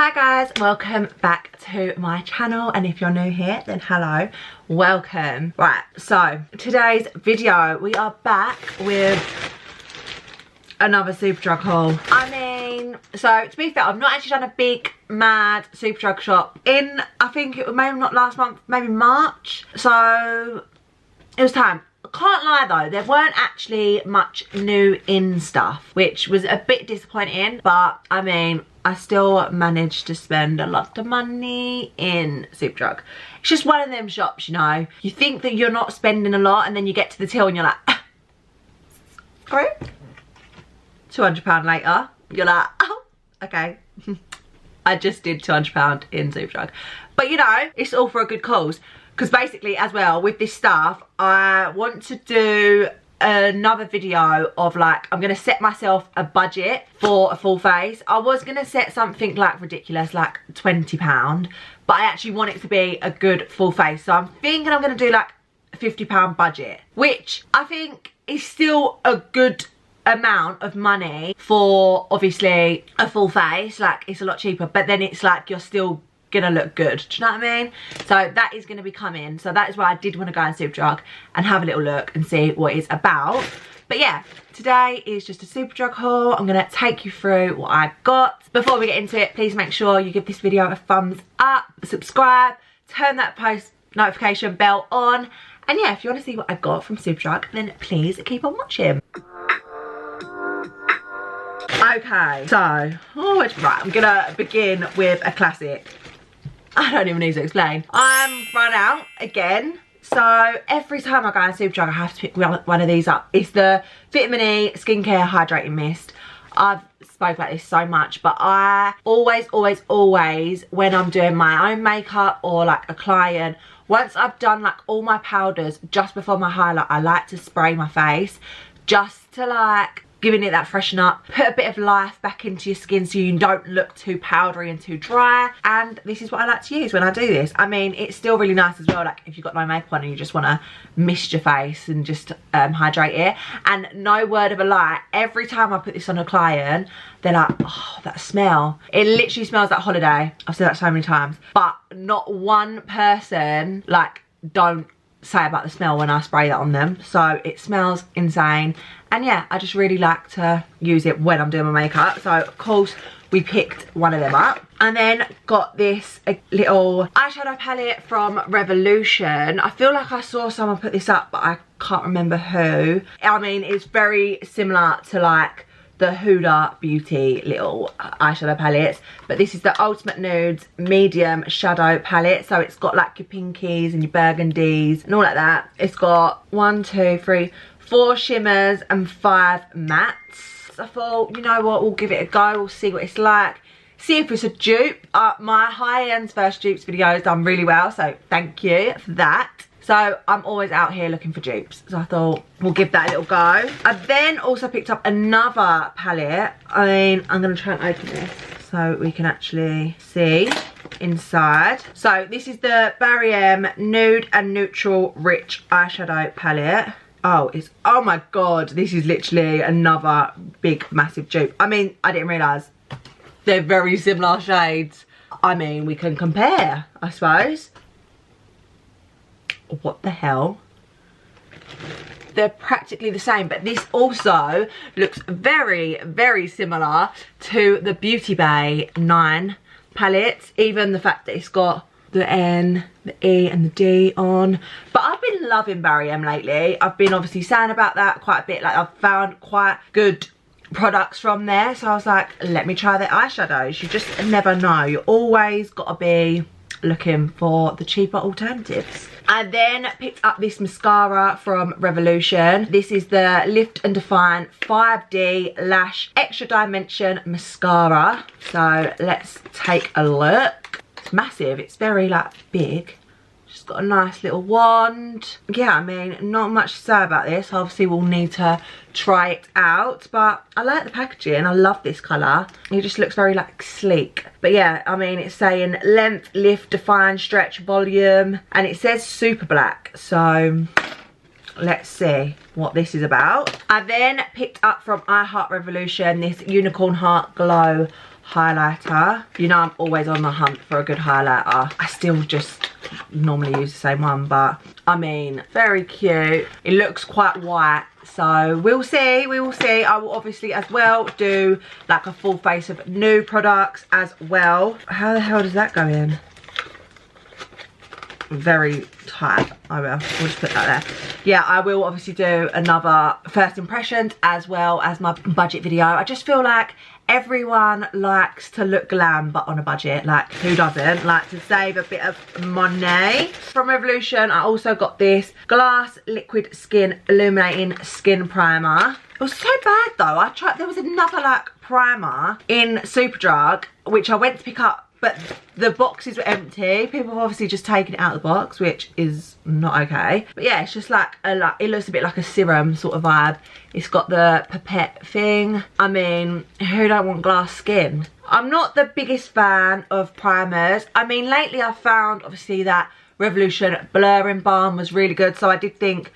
Hi guys, welcome back to my channel, and if you're new here then hello, welcome. Right, so today's video we are back with another Superdrug haul. I mean, so to be fair, I've not actually done a big mad Superdrug shop in, I think it was maybe not last month, maybe March, so it was time. Can't lie though, there weren't actually much new in stuff, which was a bit disappointing, but I mean, I still managed to spend a lot of money in Superdrug. It's just one of them shops, you know. You think that you're not spending a lot and then you get to the till and you're like, sorry? £200 later, you're like, oh, okay. I just did £200 in Superdrug. But you know, it's all for a good cause. Because basically as well, with this stuff, I want to do another video of like, I'm going to set myself a budget for a full face. I was going to set something like ridiculous, like £20. But I actually want it to be a good full face. So I'm thinking I'm going to do like a £50 budget. Which I think is still a good amount of money for obviously a full face. Like it's a lot cheaper. But then it's like you're still gonna look good, do you know what I mean? So that is gonna be coming, so that is why I did want to go in Superdrug and have a little look and see what it's about. But yeah, today is just a Superdrug haul. I'm gonna take you through what I got. Before we get into it, please make sure you give this video a thumbs up, subscribe, turn that post notification bell on, and yeah, if you want to see what I got from Superdrug, then please keep on watching. Okay, so right, I'm gonna begin with a classic. I don't even need to explain. I'm run out again. So every time I go in Superdrug, I have to pick one of these up. It's the Vitamin E Skincare Hydrating Mist. I've spoke about this so much, but I always, when I'm doing my own makeup or like a client, once I've done like all my powders just before my highlight, I like to spray my face just to like giving it that freshen up, put a bit of life back into your skin so you don't look too powdery and too dry. And this is what I like to use when I do this. I mean, it's still really nice as well, like if you've got no makeup on and you just want to mist your face and just hydrate it. And no word of a lie, every time I put this on a client, they're like, oh, that smell. It literally smells like holiday. I've said that so many times. But not one person, like, don't say about the smell when I spray that on them. So it smells insane. And yeah, I just really like to use it when I'm doing my makeup. So of course we picked one of them up. And then got this little eyeshadow palette from Revolution. I feel like I saw someone put this up, but I can't remember who. I mean, it's very similar to like the Huda Beauty little eyeshadow palettes, but this is the Ultimate Nudes Medium Shadow Palette. So it's got like your pinkies and your burgundies and all like that. It's got 4 shimmers and 5 mattes. I thought, you know what, we'll give it a go, we'll see what it's like, see if it's a dupe. My high-end first dupes video has done really well, so thank you for that. So I'm always out here looking for dupes, so I thought we'll give that a little go. I then also picked up another palette. I mean, I'm going to try and open this so we can actually see inside. So this is the Barry M Nude and Neutral Rich Eyeshadow Palette. Oh my god, this is literally another big massive dupe. I mean, I didn't realise they're very similar shades. I mean, we can compare, I suppose. What the hell? They're practically the same, but this also looks very similar to the Beauty Bay 9 palettes. Even the fact that it's got the N, the E and the D on. But I've been loving Barry M lately. I've been obviously saying about that quite a bit. Like, I've found quite good products from there, so I was like, let me try their eyeshadows. You just never know. You always gotta be looking for the cheaper alternatives. I then picked up this mascara from Revolution. This is the Lift and Define 5D Lash Extra Dimension Mascara. So let's take a look. It's massive, it's very like big. Just got a nice little wand. Yeah, I mean, not much to say about this. Obviously we'll need to try it out, but I like the packaging. I love this colour. It just looks very like sleek. But yeah, I mean, it's saying length, lift, define, stretch, volume, and it says super black. So let's see what this is about. I then picked up from I Heart Revolution this Unicorn Heart Glow highlighter. You know I'm always on the hunt for a good highlighter. I still just normally use the same one, but I mean, very cute. It looks quite white, so we'll see, we will see. I will obviously as well do like a full face of new products as well. How the hell does that go in? Very tight. I will. We'll just put that there. Yeah, I will obviously do another first impressions as well as my budget video. I just feel like everyone likes to look glam, but on a budget. Like, who doesn't like to save a bit of money? From Revolution, I also got this Glass Liquid Skin Illuminating Skin Primer. It was so bad though. I tried, there was another like primer in Superdrug, which I went to pick up, but the boxes were empty. People have obviously just taken it out of the box, which is not okay. But yeah, it's just like, it looks a bit like a serum sort of vibe. It's got the pipette thing. I mean, who don't want glass skin? I'm not the biggest fan of primers. I mean, lately I've found obviously that Revolution Blurring Balm was really good. So I did think,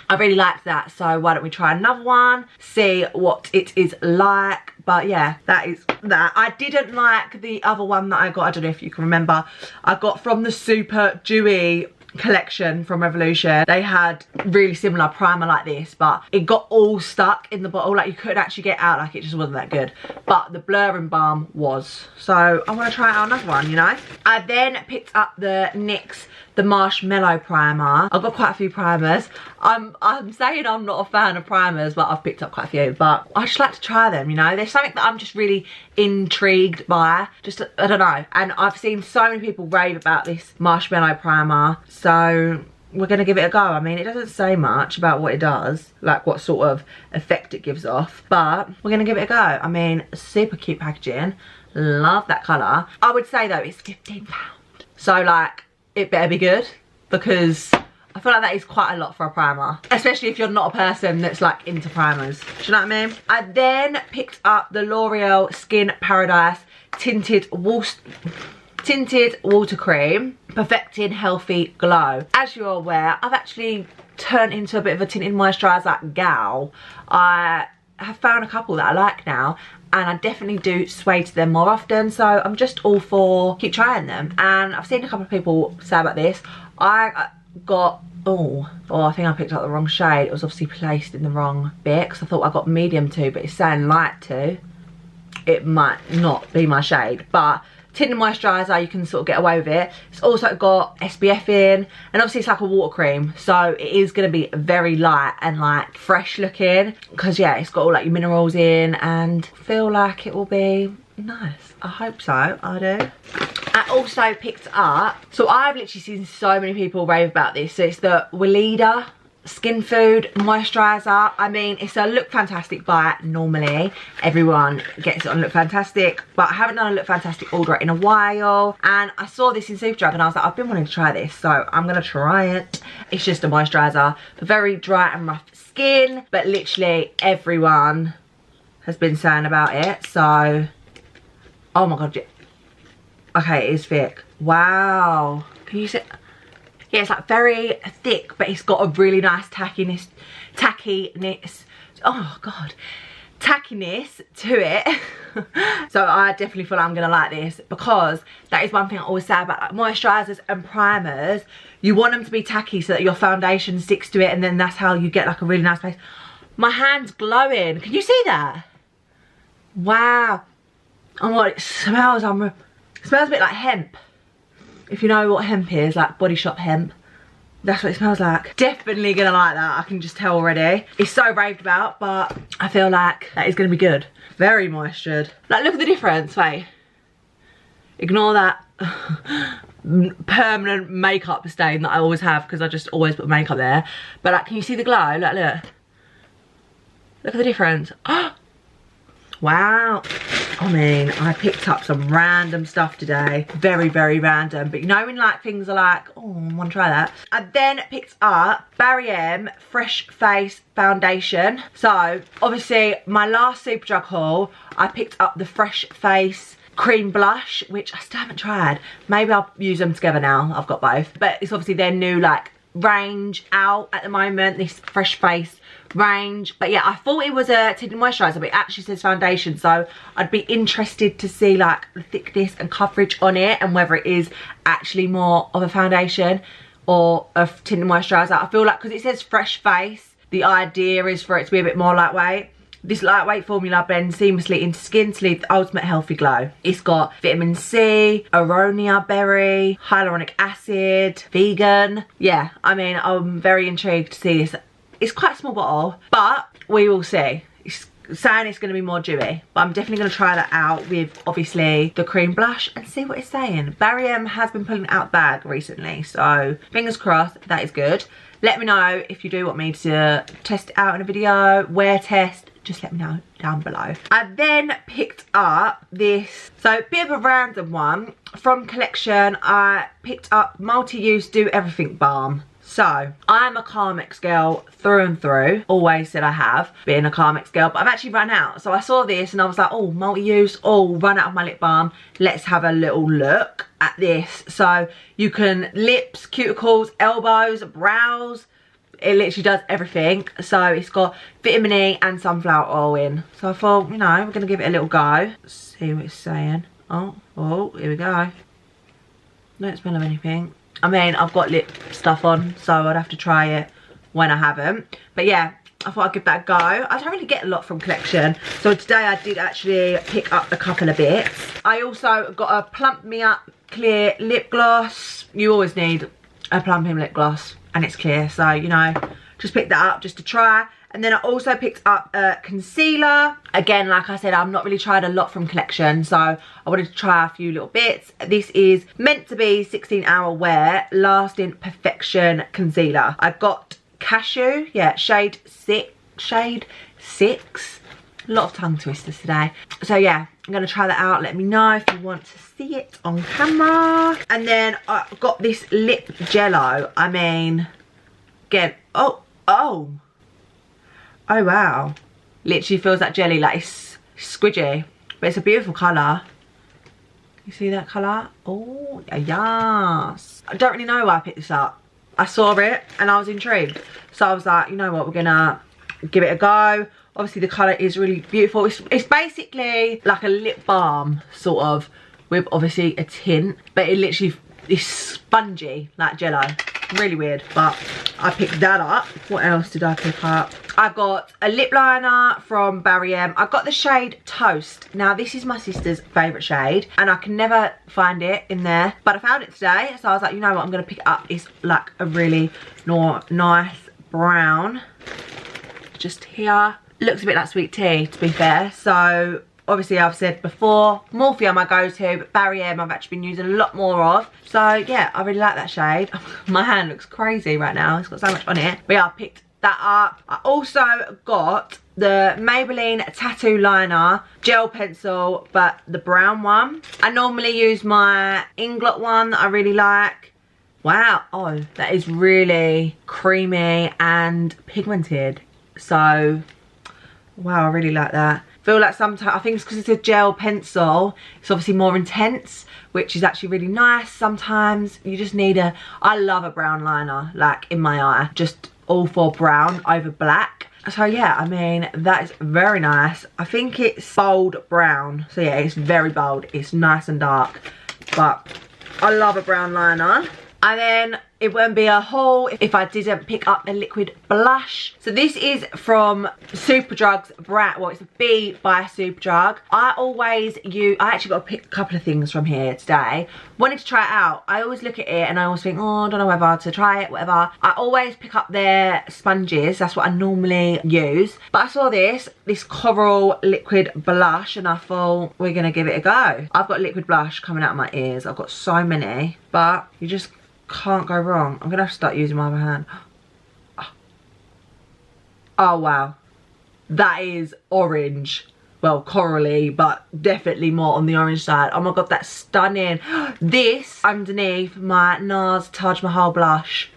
I really liked that. So why don't we try another one, see what it is like. But yeah, that is that. I didn't like the other one that I got. I don't know if you can remember. I got from the Super Dewy collection from Revolution. They had really similar primer like this, but it got all stuck in the bottle. Like, you couldn't actually get out. Like, it just wasn't that good. But the Blurring Balm was. So I want to try out another one, you know. I then picked up the NYX the Marshmallow Primer. I've got quite a few primers. I'm saying I'm not a fan of primers, but I've picked up quite a few. But I just like to try them, you know. There's something that I'm just really intrigued by. Just, I don't know. And I've seen so many people rave about this Marshmallow Primer. So we're going to give it a go. I mean, it doesn't say much about what it does, like what sort of effect it gives off. But we're going to give it a go. I mean, super cute packaging. Love that colour. I would say though, it's £15. So like, it better be good, because I feel like that is quite a lot for a primer, especially if you're not a person that's like into primers. Do you know what I mean? I then picked up the L'Oreal Skin Paradise Tinted Water Cream, Perfecting Healthy Glow. As you're aware, I've actually turned into a bit of a tinted moisturiser gal. I have found a couple that I like now, and I definitely do sway to them more often, so I'm just all for keep trying them. And I've seen a couple of people say about this. I got, I think I picked up the wrong shade. It was obviously placed in the wrong bit, because I thought I got medium 2, but it's saying light 2. It might not be my shade, but tinted moisturiser, you can sort of get away with it. It's also got SPF in, and obviously it's like a water cream, so it is going to be very light and like fresh looking, because yeah, it's got all like your minerals in, and feel like it will be nice. I hope so. I do. I also picked up, so I've literally seen so many people rave about this. So it's the Weleda Skin Food Moisturiser. I mean, it's a Look Fantastic buy normally. Everyone gets it on Look Fantastic, but I haven't done a Look Fantastic order in a while. And I saw this in Superdrug and I was like, I've been wanting to try this, so I'm going to try it. It's just a moisturiser for very dry and rough skin, but literally everyone has been saying about it. So, oh my god. Okay, it is thick. Wow. Can you see? Yeah, it's like very thick, but it's got a really nice tackiness, oh god, tackiness to it. So I definitely feel like I'm gonna like this, because that is one thing I always say about like moisturisers and primers. You want them to be tacky so that your foundation sticks to it, and then that's how you get like a really nice base. My hand's glowing. Can you see that? Wow. Oh my, it smells. It smells a bit like hemp. If you know what hemp is, like Body Shop hemp, that's what it smells like. Definitely gonna like that, I can just tell already. It's so raved about, but I feel like that is gonna be good. Very moistured. Like, look at the difference, wait. Ignore that permanent makeup stain that I always have, because I just always put makeup there. But like, can you see the glow? Like, look. Look at the difference. Wow. I mean, I picked up some random stuff today. Very, very random. But you know when like things are like, oh, I want to try that. I then picked up Barry M Fresh Face Foundation. So, obviously, my last Superdrug haul, I picked up the Fresh Face Cream Blush, which I still haven't tried. Maybe I'll use them together now. I've got both. But it's obviously their new, like, range out at the moment, this Fresh Face range. But yeah, I thought it was a tinted moisturizer, but it actually says foundation, so I'd be interested to see like the thickness and coverage on it and whether it is actually more of a foundation or a tinted moisturizer. I feel like because it says Fresh Face, the idea is for it to be a bit more lightweight. This lightweight formula blends seamlessly into skin to leave the ultimate healthy glow. It's got vitamin C, aronia berry, hyaluronic acid, vegan. Yeah, I mean, I'm very intrigued to see this. It's quite a small bottle, but we will see. It's saying it's going to be more dewy, but I'm definitely going to try that out with obviously the cream blush and see what it's saying. Barry M has been pulling out the bag recently, so fingers crossed that is good. Let me know if you do want me to test it out in a video, wear test. Just let me know down below. I then picked up this, so a bit of a random one from Collection. I picked up multi-use do everything balm. So I'm a Carmex girl through and through, always said I have been a Carmex girl, but I've actually run out. So I saw this and I was like, oh, multi-use, oh, run out of my lip balm. Let's have a little look at this. So you can lips, cuticles, elbows, brows. It literally does everything. So it's got vitamin E and sunflower oil in. So I thought, you know, we're going to give it a little go. See what it's saying. Oh, here we go. Don't smell of anything. I mean, I've got lip stuff on, so I'd have to try it when I haven't. But yeah, I thought I'd give that a go. I don't really get a lot from Collection. So today I did actually pick up a couple of bits. I also got a Plump Me Up clear lip gloss. You always need a plumping lip gloss. And it's clear, so you know, just picked that up just to try. And then I also picked up a concealer. Again, like I said, I've not really tried a lot from Collection, so I wanted to try a few little bits. This is meant to be 16-hour wear, lasting perfection concealer. I got Cashew, yeah, shade 6. A lot of tongue twisters today. So yeah, I'm gonna try that out. Let me know if you want to see it on camera. And then I got this lip jello. I mean, again, oh wow. Literally feels like jelly, like it's squidgy, but it's a beautiful colour. You see that colour? Oh, yes. I don't really know why I picked this up. I saw it and I was intrigued. So I was like, you know what, we're gonna give it a go. Obviously the colour is really beautiful. It's basically like a lip balm, sort of, with obviously a tint. But it literally is spongy, like jello. Really weird, but I picked that up. What else did I pick up? I got a lip liner from Barry M. I got the shade Toast. Now this is my sister's favourite shade and I can never find it in there. But I found it today, so I was like, you know what, I'm going to pick it up. It's like a really nice brown. Just here. Looks a bit like sweet tea, to be fair. So obviously I've said before, Morphe are my go-to, but Barry M I've actually been using a lot more of. So yeah, I really like that shade. My hand looks crazy right now, it's got so much on it. But yeah, I picked that up. I also got the Maybelline Tattoo Liner gel pencil, but the brown one. I normally use my Inglot one that I really like. Wow, oh, that is really creamy and pigmented. So wow, I really like that. Feel like sometimes, I think it's because it's a gel pencil, it's obviously more intense, which is actually really nice. Sometimes you just need I love a brown liner, like in my eye, just all for brown over black. So yeah, I mean, that is very nice. I think it's bold brown, so yeah, it's very bold, it's nice and dark, but I love a brown liner. And then it wouldn't be a haul if I didn't pick up a liquid blush. So this is from Superdrug's brand. Well, it's a B by Superdrug. I actually got to pick a couple of things from here today. Wanted to try it out. I always look at it and I always think, oh, I don't know whether to try it, whatever. I always pick up their sponges. That's what I normally use. But I saw this coral liquid blush and I thought, we're going to give it a go. I've got liquid blush coming out of my ears. I've got so many, but you just can't go wrong. I'm gonna have to start using my other hand. Oh wow, that is orange. Well, corally, but definitely more on the orange side. Oh my god, that's stunning. This underneath my NARS Taj Mahal blush,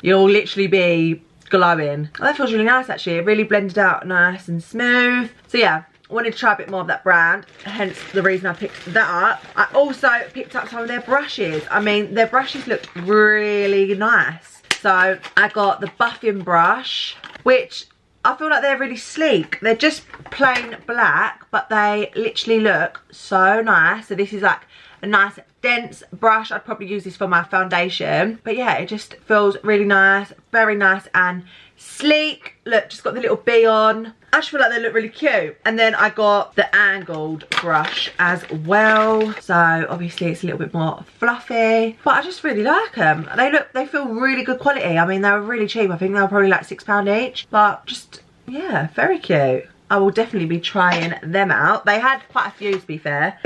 you'll literally be glowing. Oh, that feels really nice actually. It really blended out nice and smooth. So yeah, I wanted to try a bit more of that brand, hence the reason I picked that up. I also picked up some of their brushes. I mean, their brushes looked really nice. so I got the buffing brush, which I feel like they're really sleek. They're just plain black, but they literally look so nice. So this is like a nice dense brush. I'd probably use this for my foundation. But yeah, it just feels really nice, very nice and sleek. Look, just got the little bee on. I just feel like they look really cute. And then I got the angled brush as well. So obviously it's a little bit more fluffy, but I just really like them. They feel really good quality. I mean, they were really cheap. I think they were probably like £6 each, but just, yeah, very cute. I will definitely be trying them out. They had quite a few, to be fair.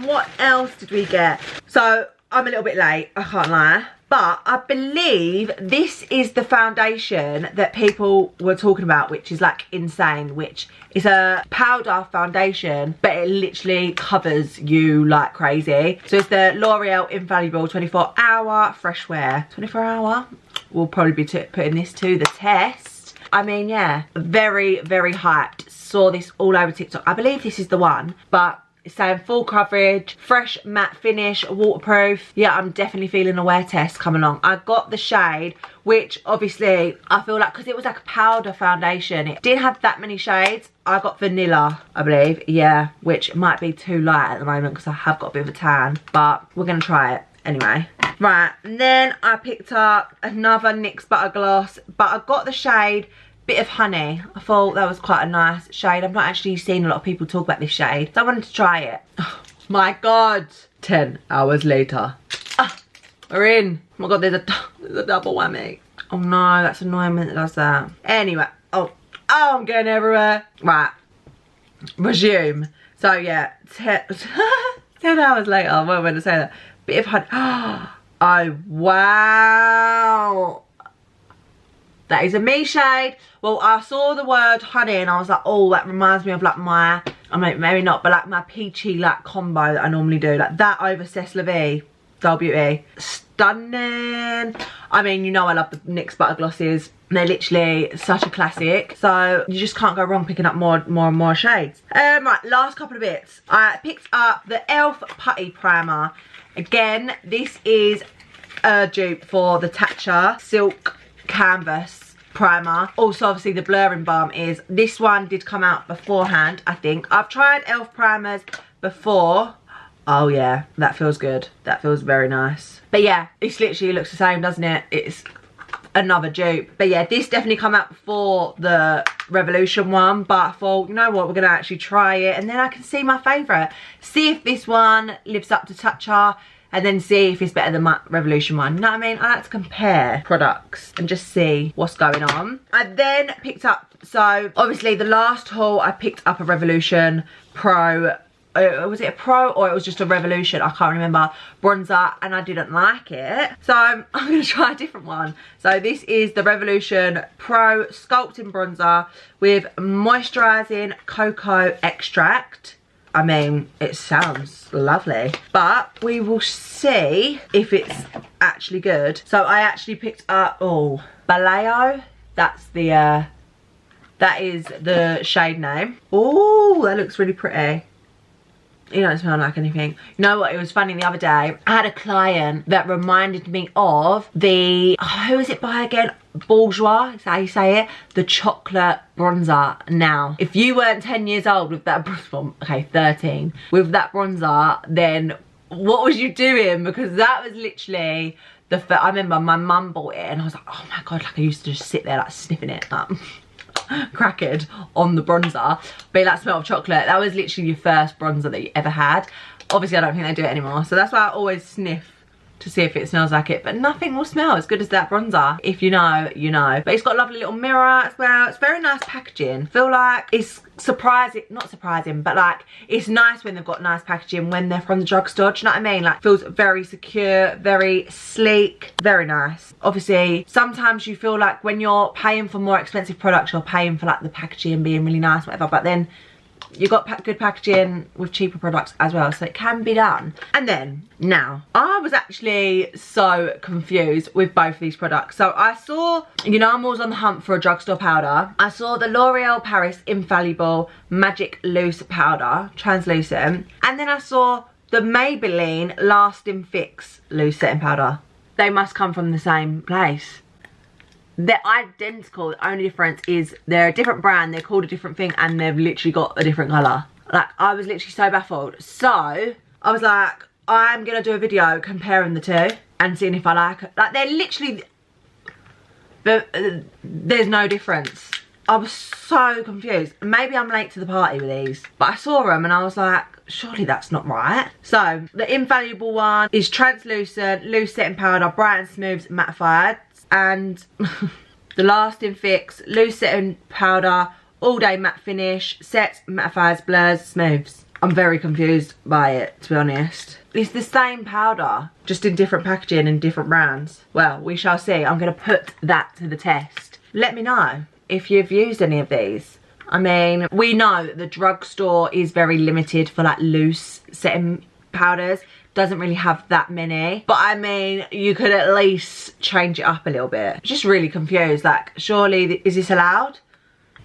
What else did we get? So I'm a little bit late, I can't lie. But I believe this is the foundation that people were talking about, which is like insane, which is a powder foundation, but it literally covers you like crazy. So it's the L'Oreal Infallible 24-hour fresh wear. 24-hour? We'll probably be putting this to the test. I mean, yeah, very, very hyped. Saw this all over TikTok. I believe this is the one, but it's saying full coverage, fresh matte finish, waterproof. Yeah, I'm definitely feeling a wear test come along. I got the shade, which obviously I feel like, because it was like a powder foundation, it didn't have that many shades. I got vanilla, I believe, yeah, which might be too light at the moment because I have got a bit of a tan, but we're gonna try it anyway. Right, and then I picked up another NYX Butter Gloss, but I got the shade Bit of Honey. I thought that was quite a nice shade. I've not actually seen a lot of people talk about this shade, so I wanted to try it. Oh my god. 10 hours later. We're in. Oh my god, there's a double whammy. Oh no, that's annoying when it does that. Anyway, oh, I'm getting everywhere. Right, resume. So yeah, 10 hours later, what am I going to say that? Bit of Honey. Oh, wow. That is a me shade. Well, I saw the word honey and I was like, oh, that reminds me of like my, I mean, maybe not, but like my peachy like combo that I normally do. Like that over Cess Lavie, Doll Beauty. Stunning. I mean, you know I love the NYX Butter Glosses. They're literally such a classic. So you just can't go wrong picking up more and more shades. Right, last couple of bits. I picked up the e.l.f. Putty Primer. Again, this is a dupe for the Tatcha Silk Canvas Primer. Also, obviously, the blurring balm is. This one did come out beforehand, I think. I've tried e.l.f. primers before. Oh, yeah, that feels good. That feels very nice. But yeah, this literally looks the same, doesn't it? It's another dupe. But yeah, this definitely come out before the Revolution one, but I thought, you know what, we're gonna actually try it and then I can see my favourite. See if this one lives up to Tatcha and then see if it's better than my Revolution one. You know what I mean? I like to compare products and just see what's going on. I then picked up, so obviously the last haul I picked up a Revolution Pro. Was it a Pro or it was just a Revolution? I can't remember. Bronzer, and I didn't like it. So I'm going to try a different one. So this is the Revolution Pro Sculpting Bronzer with Moisturizing Cocoa Extract. I mean, it sounds lovely, but we will see if it's actually good. So I actually picked up, oh, Baleo. That's the, that is the shade name. Oh, that looks really pretty. You don't smell like anything. You know what, it was funny the other day. I had a client that reminded me of the, who is it by again? Bourjois, is that how you say it? The chocolate bronzer. Now, if you weren't 10 years old with that, well, okay, 13, with that bronzer, then what was you doing? Because that was literally the first, I remember my mum bought it and I was like, oh my God, like I used to just sit there like sniffing it up. Cracked on the bronzer, but that smell of chocolate, that was literally your first bronzer that you ever had. Obviously I don't think they do it anymore, so that's why I always sniff to see if it smells like it, but nothing will smell as good as that bronzer. If you know, you know. But it's got a lovely little mirror as well. It's very nice packaging. Feel like it's surprising, not surprising, but like it's nice when they've got nice packaging when they're from the drugstore. Do you know what I mean? Like feels very secure, very sleek, very nice. Obviously sometimes you feel like when you're paying for more expensive products, you're paying for like the packaging being really nice, whatever, but then you got good packaging with cheaper products as well, so it can be done. And then now I was actually so confused with both of these products. So I saw, you know, I'm always on the hunt for a drugstore powder. I saw the L'Oreal Paris Infallible Magic Loose Powder, translucent, and then I saw the Maybelline Lasting Fix Loose Setting Powder. They must come from the same place. They're identical. The only difference is they're a different brand, they're called a different thing, and they've literally got a different colour. Like, I was literally so baffled. So I was like, I'm gonna do a video comparing the two and seeing if I like it. Like, they're literally, there's no difference. I was so confused. Maybe I'm late to the party with these, but I saw them and I was like, surely that's not right. So the Invaluable one is translucent, loose setting powder, bright and smooth mattified, and the Lasting Fix, loose setting powder, all day matte finish, sets, mattifies, blurs, smooths. I'm very confused by it, to be honest. It's the same powder, just in different packaging and different brands. Well, we shall see. I'm going to put that to the test. Let me know if you've used any of these. I mean, we know that the drugstore is very limited for like loose setting powders. Doesn't really have that many. But I mean, you could at least change it up a little bit. Just really confused. Like, surely, is this allowed?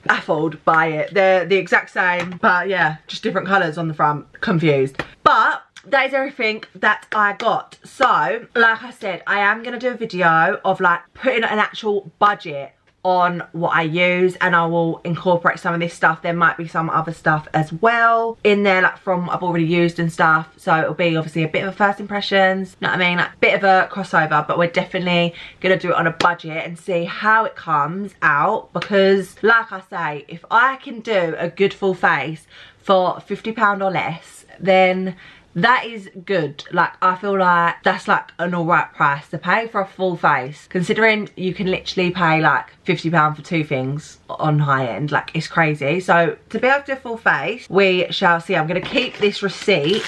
Baffled by it. They're the exact same, but yeah, just different colours on the front. Confused. But that is everything that I got. So, like I said, I am going to do a video of like putting an actual budget on what I use, and I will incorporate some of this stuff. There might be some other stuff as well in there, like from I've already used and stuff, so it'll be obviously a bit of a first impressions, you know what I mean, like a bit of a crossover, but we're definitely gonna do it on a budget and see how it comes out, because like I say, if I can do a good full face for £50 or less, then that is good. Like, I feel like that's like an alright price to pay for a full face, considering you can literally pay like £50 for two things on high end. Like, it's crazy. So to be able to do a full face, we shall see. I'm going to keep this receipt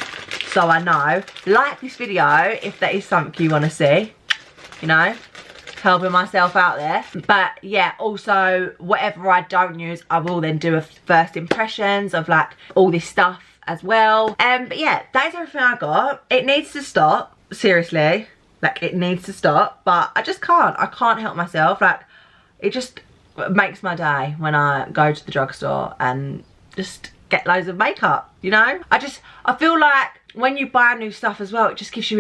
so I know. Like this video if that is something you want to see, you know, helping myself out there. But yeah, also whatever I don't use, I will then do a first impressions of like all this stuff as well. But yeah, that is everything I got. It needs to stop, seriously, like it needs to stop, but I just can't. I can't help myself. Like, it just makes my day when I go to the drugstore and just get loads of makeup, you know. I feel like when you buy new stuff as well, it just gives you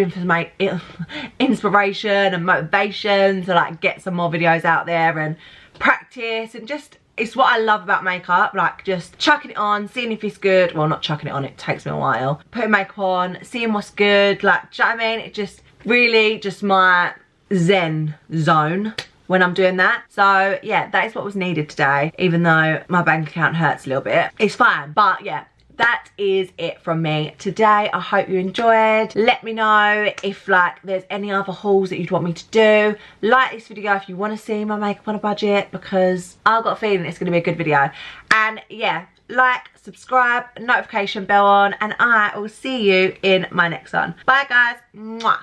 inspiration and motivation to like get some more videos out there and practice, and just, it's what I love about makeup, like just chucking it on, seeing if it's good. Well, not chucking it on, it takes me a while. Putting makeup on, seeing what's good, like, do you know what I mean? It just really just my zen zone when I'm doing that. So yeah, that is what was needed today, even though my bank account hurts a little bit. It's fine, but yeah. That is it from me today. I hope you enjoyed. Let me know if like there's any other hauls that you'd want me to do. Like this video if you want to see my makeup on a budget, because I've got a feeling it's going to be a good video. And yeah, like, subscribe, notification bell on, and I will see you in my next one. Bye guys. Mwah.